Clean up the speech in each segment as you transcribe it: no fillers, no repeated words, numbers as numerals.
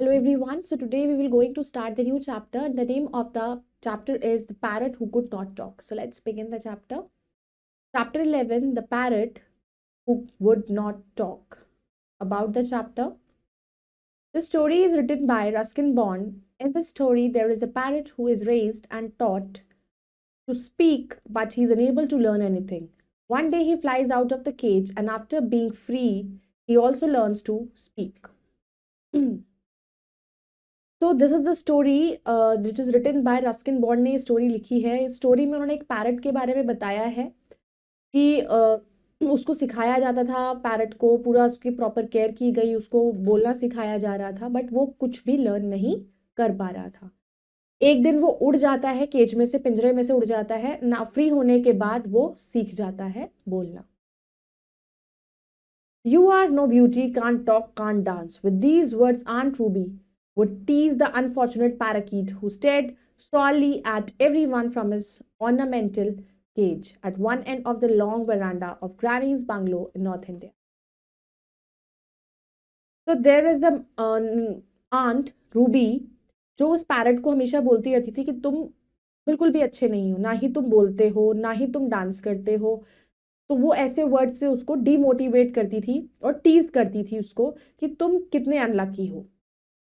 Hello everyone. So today we will going to start the new chapter. The name of the chapter is The Parrot Who Could Not Talk. So let's begin the chapter. Chapter 11, The Parrot Who Would Not Talk. About the chapter. The story is written by Ruskin Bond. In the story, there is a parrot who is raised and taught to speak, but he is unable to learn anything. One day he flies out of the cage, and after being free, he also learns to speak. तो this is the story which is written by Ruskin Bond ने ये story लिखी है। इस story में उन्होंने एक parrot के बारे में बताया है कि उसको सिखाया जाता था, पैरट को पूरा उसकी प्रॉपर केयर की गई, उसको बोलना सिखाया जा रहा था, बट वो कुछ भी लर्न नहीं कर पा रहा था। एक दिन वो उड़ जाता है, केज में से, पिंजरे में से उड़ जाता है ना, फ्री होने के बाद वो सीख जाता है बोलना। You are no beauty, can't talk, can't dance. With these words, Aunt Ruby would tease the unfortunate parakeet who stared sourly at everyone from his ornamental cage at one end of the long veranda of Granny's bungalow in North India. So there is the Aunt Ruby जो उस parrot को हमेशा बोलती रहती थी कि तुम बिल्कुल भी अच्छे नहीं हो, ना ही तुम बोलते हो, ना ही तुम डांस करते हो। तो वो ऐसे वर्ड से उसको डीमोटिवेट करती थी और टीज करती थी उसको कि तुम कितने अनलकी हो।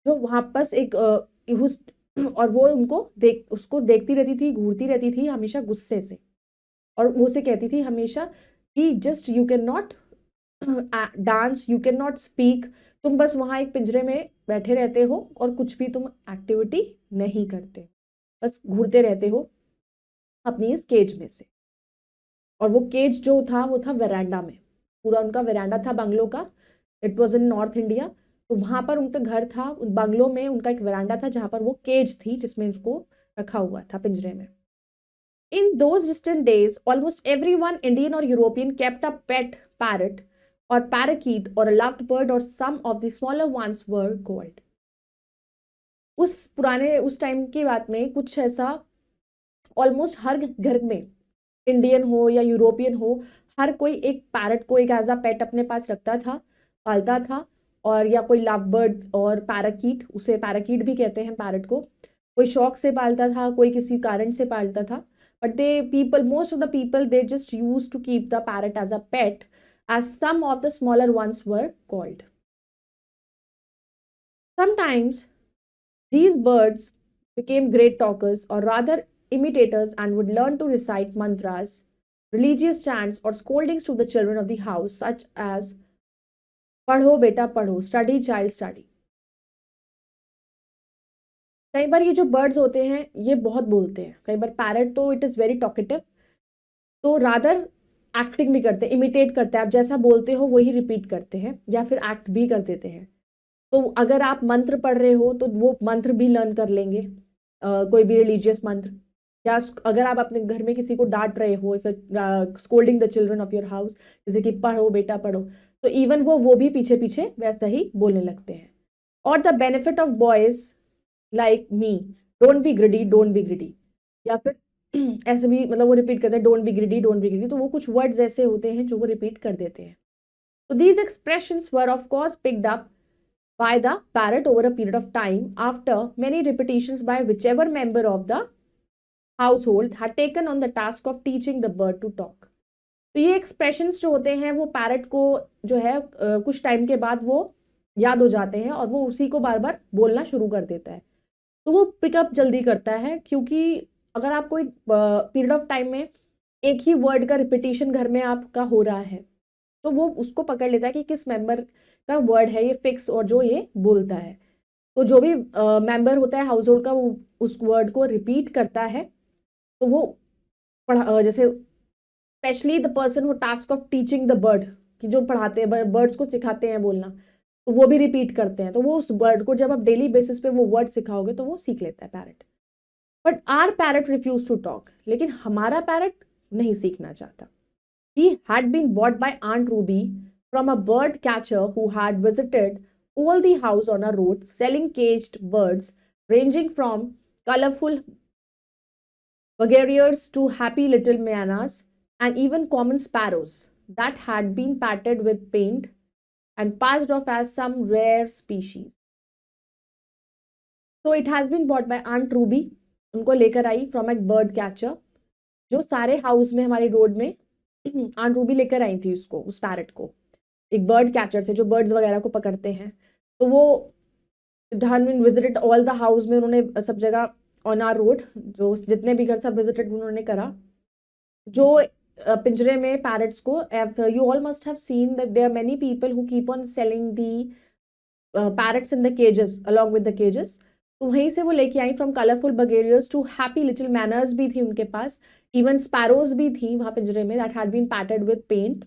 जो वहां पर एक और वो उसको देखती रहती थी, घूरती रहती थी हमेशा गुस्से से, और वो से कहती थी हमेशा कि just you can not dance, you can not speak, तुम बस वहां एक पिंजरे में बैठे रहते हो और कुछ भी तुम एक्टिविटी नहीं करते, बस घूरते रहते हो अपनी इस केज में से। और वो केज जो था वो था वेरांडा में, पूरा उनका वेरांडा था बंगलो का। It was in north India. तो वहां पर उनका घर था, उन बंगलो में उनका एक वेरांडा था जहां पर वो केज थी जिसमें उसको रखा हुआ था पिंजरे में। In those distant days almost everyone, Indian और European, kept a pet parrot or parakeet or a loved bird, or some of the smaller ones were called. उस टाइम की बात में कुछ ऐसा ऑलमोस्ट हर घर में, इंडियन हो या यूरोपियन हो, हर कोई एक पैरट को एक एज अ पेट अपने पास रखता था, पालता था। और या कोई लव बर्ड और पैराकीट, उसे पैराकीट भी कहते हैं पैरट को, कोई शौक से पालता था, कोई किसी कारण से पालता था। But most of the people they just use to keep the parrot as a pet, as some of the smaller ones were called. Sometimes these birds became great talkers, or rather imitators, and would learn to recite mantras, religious chants, or scoldings to the children of the house, such as "Padho beta padho," study child study. कई बार ये जो birds होते हैं ये बहुत बोलते हैं। कई बार पैरट तो इट इज़ वेरी टॉकेटिव, तो रादर एक्टिंग भी करते हैं, इमिटेट करते हैं, आप जैसा बोलते हो वही रिपीट करते हैं या फिर एक्ट भी कर देते हैं। तो अगर आप मंत्र पढ़ रहे हो तो वो मंत्र भी लर्न कर लेंगे, कोई भी रिलीजियस मंत्र। या अगर आप अपने घर में किसी को डांट रहे हो, फिर scolding the children of your house, जैसे कि पढ़ो बेटा पढ़ो, तो इवन वो भी पीछे पीछे वैसा ही बोलने लगते हैं। और the benefit of boys like me, don't be greedy, don't be greedy, या फिर ऐसे भी, मतलब वो रिपीट करते हैं don't be greedy, don't be greedy. तो वो कुछ वर्ड्स ऐसे होते हैं जो वो रिपीट कर देते हैं। तो these expressions were of course picked up by the parrot over a period of time after many repetitions by whichever member of the household had taken on the task of teaching the bird to talk. तो ये expressions जो होते हैं वो parrot को जो है कुछ टाइम के बाद वो याद हो जाते हैं और वो उसी को बार बार बोलना शुरू कर देता है। तो वो पिकअप जल्दी करता है, क्योंकि अगर आप कोई पीरियड ऑफ टाइम में एक ही वर्ड का रिपीटिशन घर में आपका हो रहा है तो वो उसको पकड़ लेता है कि किस मेंबर का वर्ड है ये फिक्स और जो ये बोलता है। तो जो भी मेंबर होता है हाउस होल्ड का वो उस वर्ड को रिपीट करता है। तो वो जैसे specially the person who task of teaching the bird, कि जो पढ़ाते हैं बर्ड्स को सिखाते हैं बोलना, तो वो भी रिपीट करते हैं। तो वो उस बर्ड को जब आप डेली बेसिस पे वो वर्ड सिखाओगे तो वो सीख लेता है parrot. But our parrot refuse to talk, लेकिन हमारा पैरट नहीं सीखना चाहता। He had been bought by Aunt Ruby from a bird catcher who had visited all the house on a road selling caged birds ranging from colorful vagariers to happy little manas and even common sparrows that had been patted with paint and passed off as some rare species. So it has been bought by Aunt Ruby. उनको लेकर आई from एक bird catcher, जो सारे house में हमारे road में aunt Ruby लेकर आई थी उसको, उस पैरट को, एक बर्ड कैचर से जो बर्ड्स वगैरह को पकड़ते हैं। तो वो हन विजिटेड ऑल द हाउस में, उन्होंने सब जगह ऑन आर रोड जो जितने भी घर सब विजिटेड उन्होंने करा। जो पिंजरे में पैरट्स को, you all must have seen that there are many people who keep on selling the parrots in the cages along with the cages. तो वहीं से वो लेके आई from colourful budgerigars to happy little mynahs भी थी उनके पास, इवन स्पैरोज भी थी वहां पिंजरे में that had been painted with paint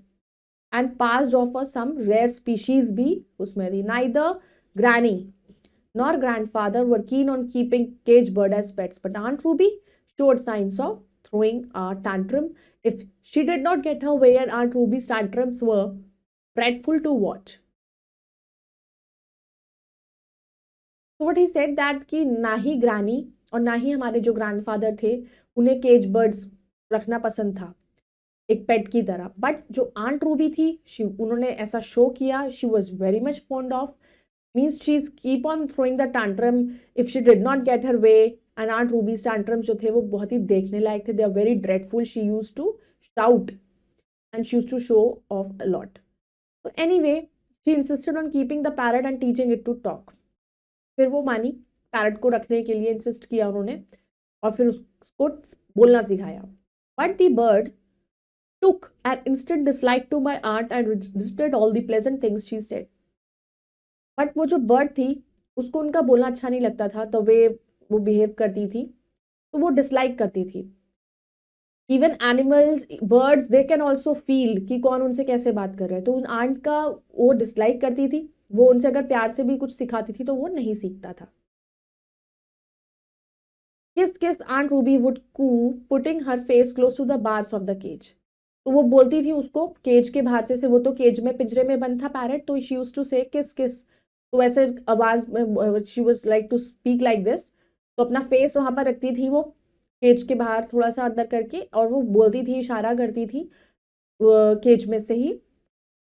and passed off for some rare species भी उसमें थी। Neither granny nor grandfather were keen on keeping cage bird as pets, but Aunt Ruby showed signs of throwing a tantrum if she did not get her way, and Aunt Ruby's tantrums were dreadful to watch. So what he said that कि ना ही ग्रानी और ना ही हमारे जो grandfather थे उन्हें cage birds रखना पसंद था एक पेट की तरह, बट जो आंट रूबी थी उन्होंने ऐसा शो किया, she was very much fond of, means she's keep on throwing the tantrum if she did not get her way, and Aunt Ruby's tantrums जो थे वो बहुत ही देखने लायक थे, they are very dreadful, she used to shout and she used to show off a lot. So anyway, she insisted on keeping the parrot and teaching it to talk. फिर वो मानी, parrot को रखने के लिए इंसिस्ट किया उन्होंने और फिर उसको बोलना सिखाया। But the bird took an instant dislike to my aunt and resisted all the pleasant things she said. But वो जो बर्ड थी उसको उनका बोलना अच्छा नहीं लगता था, तो वो बिहेव करती थी, तो वो डिसलाइक करती थी। Even animals, birds, they can also feel कि कौन उनसे कैसे बात कर रहा है, तो उन आंट का वो डिसलाइक करती थी। वो उनसे अगर प्यार से भी कुछ सिखाती थी तो वो नहीं सीखता था। Kiss kiss aunt Ruby would coo putting her face close to the bars of the cage. तो वो बोलती थी उसको केज के बाहर से, वो तो केज में पिंजरे में बंद था पैरट, तो शी यूज्ड टू से किस किस, तो ऐसे आवाज में she was like to speak like this, तो अपना फेस वहां पर रखती थी वो केज के बाहर थोड़ा सा अंदर करके, और वो बोलती थी, इशारा करती थी केज में से ही।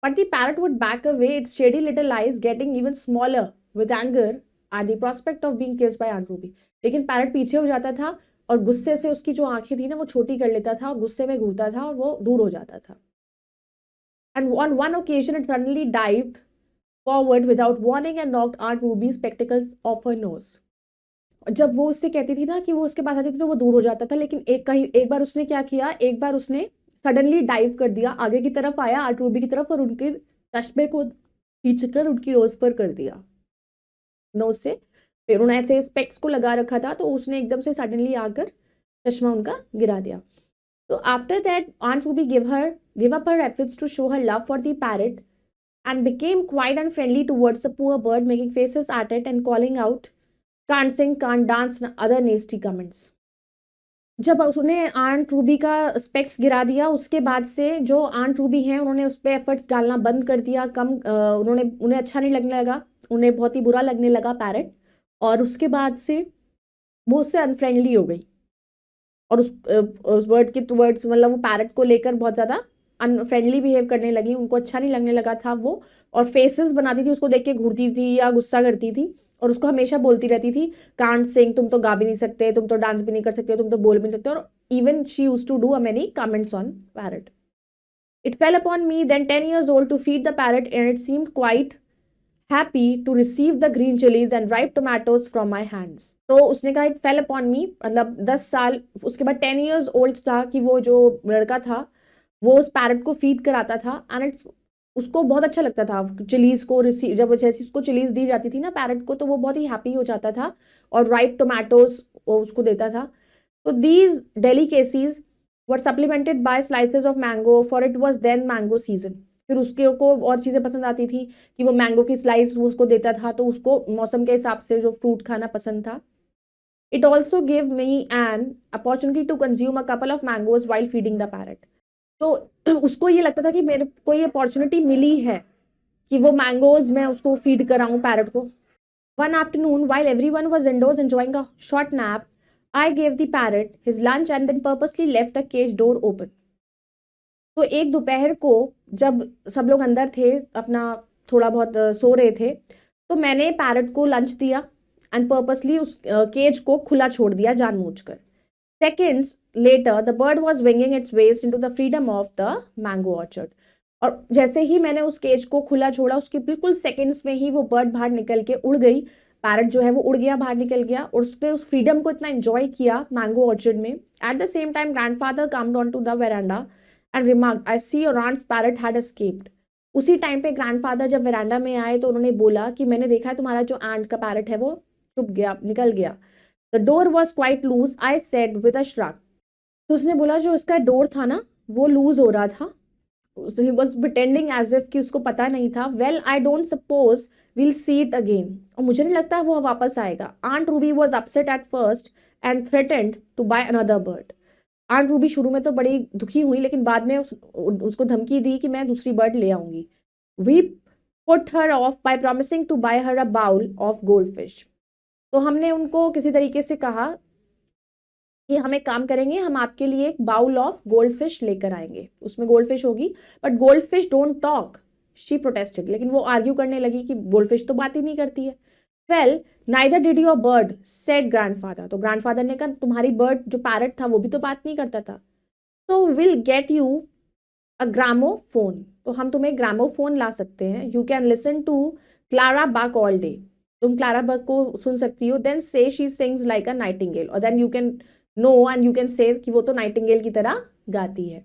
But the parrot would back away, its shady little eyes getting even smaller with anger at the prospect of being kissed by aunt Ruby. लेकिन पैरट पीछे हो जाता था और गुस्से से उसकी जो आंखें थी ना वो छोटी कर लेता था और गुस्से में घूरता था और वो दूर हो जाता था। And on one occasion it suddenly dived forward without warning and knocked Aunt Ruby's spectacles off her nose. जब वो उससे कहती थी ना कि वो उसके पास आती थी तो वो दूर हो जाता था, लेकिन एक बार उसने क्या किया, एक बार उसने सडनली डाइव कर दिया, आगे की तरफ आया आंट रूबी की तरफ और उनके चश्मे को खींचकर उनकी नोज पर कर दिया, नोज से। फिर उन्हें ऐसे स्पेक्स को लगा रखा था तो उसने एकदम से सडनली आकर चश्मा उनका गिरा दिया। तो after that aunt Ruby give up her efforts to show her love for the parrot and became quite unfriendly towards the poor bird, making faces at it and calling out, "Can't sing, can't dance," and other nasty comments. जब उसने aunt Ruby का specs गिरा दिया उसके बाद से जो aunt Ruby हैं उन्होंने उस पर एफर्ट्स डालना बंद कर दिया, उन्हें अच्छा नहीं लगने लगा, उन्हें बहुत ही बुरा लगने लगा पैरट, और उसके बाद से वो उससे अनफ्रेंडली हो गई और उस बर्ड के टुवर्ड्स, मतलब वो पैरट को लेकर बहुत ज़्यादा अनफ्रेंडली बिहेव करने लगी, उनको अच्छा नहीं लगने लगा था वो, और फेसेस बनाती थी, उसको देख के घूरती थी या गुस्सा करती थी और उसको हमेशा बोलती रहती थी, कांट सिंग, तुम तो गा भी नहीं सकते, तुम तो डांस भी नहीं कर सकते, तुम तो बोल भी नहीं सकते, और even she used to do many comments on parrot. It fell upon me then 10 years old to feed the parrot and it seemed quite happy to receive the green chilies and ripe tomatoes from my hands. तो उसने कहा it fell upon मी, मतलब 10 साल, उसके बाद 10 years old था कि वो जो लड़का था वो उस पैरट को फीड कराता था एंड उसको बहुत अच्छा लगता था चिलीज को रिसीव, जब जैसे उसको चिलीज दी जाती थी ना पैरट को तो वो बहुत ही हैप्पी हो जाता था, और राइप टोमेटोज वो उसको देता था। तो these delicacies were supplemented by slices of mango for it was then mango season. फिर उसके को और चीज़ें पसंद आती थी कि वो मैंगो की स्लाइस वो उसको देता था, तो उसको मौसम के हिसाब से जो फ्रूट खाना पसंद था। It also give me an opportunity to consume a couple of mangoes while feeding the parrot. तो उसको ये लगता था कि मेरे को ये अपॉर्चुनिटी मिली है कि वो मैंगोज मैं उसको फीड कराऊं पैरट को। One afternoon while everyone was indoors enjoying a short nap, I gave the parrot his lunch and then purposely left the cage door open. तो एक दोपहर को जब सब लोग अंदर थे अपना थोड़ा बहुत सो रहे थे, तो मैंने पैरट को लंच दिया एंड पर्पसली उस केज को खुला छोड़ दिया जानबूझकर. Seconds later, the bird was winging its way into the freedom of the mango orchard. और जैसे ही मैंने उस केज को खुला छोड़ा, उसके बिल्कुल सेकंड्स में ही वो बर्ड बाहर निकल के उड़ गई. पैरट जो है वो उड़ गया, बाहर निकल गया, और उसने उस फ्रीडम को इतना एंजॉय किया मैंगो ऑर्चर्ड में. At the same time grandfather came on to the veranda and remarked, I see your aunt's parrot had escaped. उसी टाइम पे ग्रैंडफादर जब वेरांडा में आए तो उन्होंने बोला कि मैंने देखा है तुम्हारा जो आंट का पैरट है वो छुप गया, निकल गया. The door was quite loose, I said with a shrug. तो उसने बोला जो इसका डोर था ना वो लूज हो रहा था. He was pretending as if कि उसको पता नहीं था. Well, I don't suppose we'll see it again. और मुझे नहीं लगता वो वापस आएगा. Aunt Ruby was upset at first and threatened to buy another bird. Aunt Ruby शुरू में तो बड़ी दुखी हुई, लेकिन बाद में उसको धमकी दी कि मैं दूसरी बर्ड ले आऊंगी. We put her off by promising to buy her a bowl of goldfish. तो हमने उनको किसी तरीके से कहा कि हम एक काम करेंगे, हम आपके लिए एक बाउल ऑफ गोल्ड फिश लेकर आएंगे, उसमें गोल्ड फिश होगी. But gold fish don't talk, she protested. लेकिन वो आर्ग्यू करने लगी कि गोल्ड फिश तो बात ही नहीं करती है. Well, neither did your bird, said grandfather. तो ग्रैंडफादर ने कहा तुम्हारी बर्ड जो पैरट था वो भी तो बात नहीं करता था. So will get you a gramophone. तो हम तुम्हें ग्रामोफोन ला सकते हैं. You can listen to Clara Buck all day. तुम क्लारा बक को सुन सकती हो. Then say she sings like a nightingale. और then you can know and you can say कि वो तो नाइटिंगेल की तरह गाती है.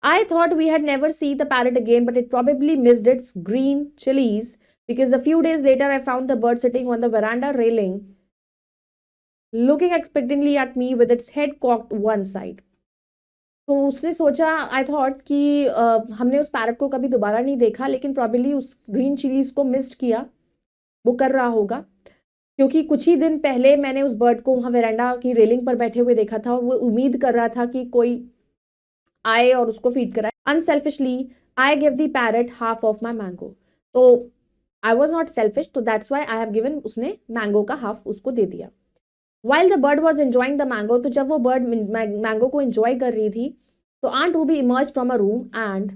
I thought we had never seen the parrot again, but it probably missed its green chilies because a few days later I found the bird sitting on the veranda railing, looking expectantly at me with its head cocked one side. तो उसने सोचा, I thought कि हमने उस parrot को कभी दोबारा नहीं देखा, लेकिन प्रॉबेबली उस ग्रीन चिलीज को मिस्ड किया, वो कर रहा होगा, क्योंकि कुछ ही दिन पहले मैंने उस बर्ड को वहाँ वेरांडा की रेलिंग पर बैठे हुए देखा था और वो उम्मीद कर रहा था कि कोई आए और उसको फीड कराए. Unselfishly I give the parrot half of my mango. तो आई वॉज नॉट सेल्फिश, तो that's why I have given, उसने मैंगो का हाफ उसको दे दिया. While the bird was enjoying the mango, तो जब वो बर्ड मैंगो को एंजॉय कर रही थी तो aunt Ruby emerge from a room and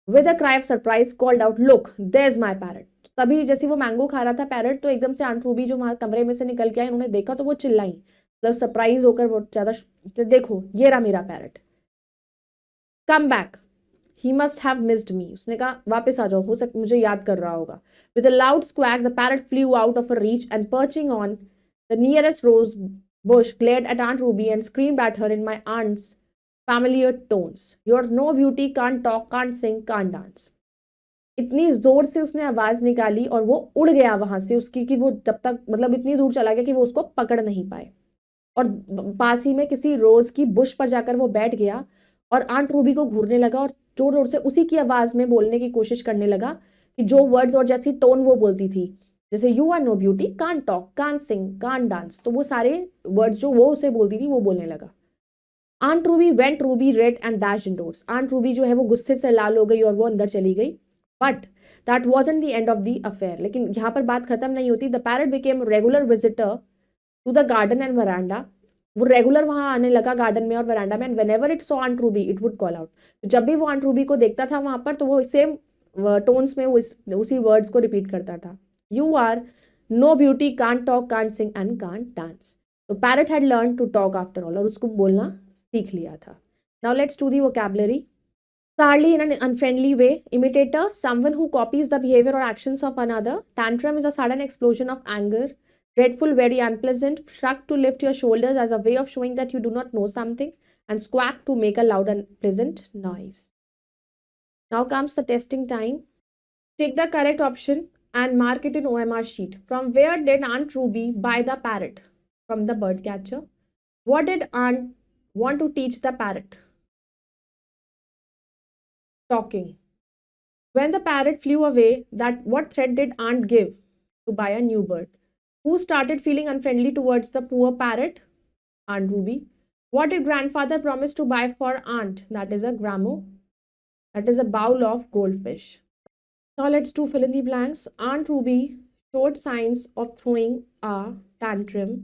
with a cry of surprise called out, look there is my parrot. तभी जैसे वो मैंगो खा रहा था पैरट, तो एकदम से आंट रूबी जो वहां कमरे में से निकल के आई, उन्होंने देखा तो वो चिल्लाई, मतलब सरप्राइज होकर वो ज्यादा, देखो ये रहा मेरा parrot. Come back, he must have missed मी. उसने कहा वापस आ जाओ, हो सकता मुझे याद कर रहा होगा. With a loud squawk the parrot flew out of a reach and perching on the nearest rose bush glared at Aunt Ruby and screamed at her in my aunt's familiar tones. You're no beauty, can't talk, can't sing, can't dance. इतनी जोर से उसने आवाज निकाली और वो उड़ गया वहां से उसकी, कि वो जब तक, मतलब इतनी दूर चला गया कि वो उसको पकड़ नहीं पाए, और पास ही में किसी रोज की बुश पर जाकर वो बैठ गया और आंट रूबी को घूरने लगा और जोर जोर से उसी की आवाज में बोलने की कोशिश करने लगा कि जो वर्ड्स और जैसी टोन वो बोलती थी, जैसे you are no beauty, can't talk, can't sing, can't dance, तो वो सारे वर्ड्स जो वो उसे बोलती थी वो बोलने लगा. Aunt Ruby went Ruby red and dash indoors. Aunt Ruby जो है वो गुस्से से लाल हो गई और वो अंदर चली गई. But that wasn't the end of the affair. लेकिन यहाँ पर बात खत्म नहीं होती. The parrot became regular visitor to the garden and veranda. वो रेगुलर वहां आने लगा गार्डन में और वरांडा में. And whenever it saw aunt Ruby it would call out. जब भी वो आंट रूबी को देखता था वहां पर, तो वो सेम टोन्स में वो उसी वर्ड्स को रिपीट करता था. You are no beauty, can't talk, can't sing and can't dance. तो parrot had learn to talk after all, और उसको बोलना सीख लिया था. Now let's do the vocabulary. Sadly, in an unfriendly way. Imitator, someone who copies the behavior or actions of another. Tantrum is a sudden explosion of anger. Dreadful, very unpleasant. Shrug, to lift your shoulders as a way of showing that you do not know something. And squawk, to make a loud and pleasant noise. Now comes the testing time. Take the correct option and mark it in OMR sheet. From where did Aunt Ruby buy the parrot? From the bird catcher. What did Aunt want to teach the parrot? Talking. When the parrot flew away, what threat did Aunt give to buy a new bird? Who started feeling unfriendly towards the poor parrot? Aunt Ruby. What did grandfather promise to buy for Aunt? That is a that is a bowl of goldfish. Now let's do fill in the blanks. Aunt Ruby showed signs of throwing a tantrum.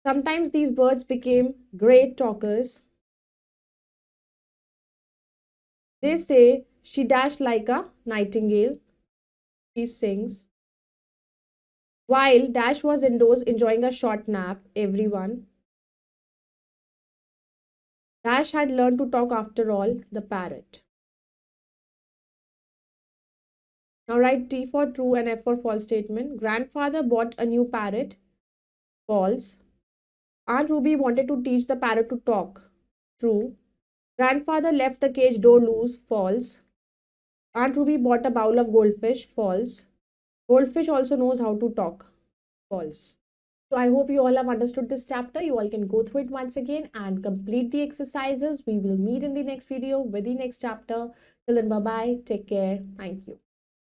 Sometimes these birds became great talkers. They say she dashed like a nightingale. She sings. While Dash was indoors enjoying a short nap, everyone. Dash had learned to talk after all, the parrot. Now write T for true and F for false statement. Grandfather bought a new parrot. False. Aunt Ruby wanted to teach the parrot to talk. True. Grandfather left the cage door loose. False. Aunt Ruby bought a bowl of goldfish. False. Goldfish also knows how to talk. False. So I hope you all have understood this chapter. You all can go through it once again and complete the exercises. We will meet in the next video with the next chapter. Till then, bye-bye. Take care. Thank you.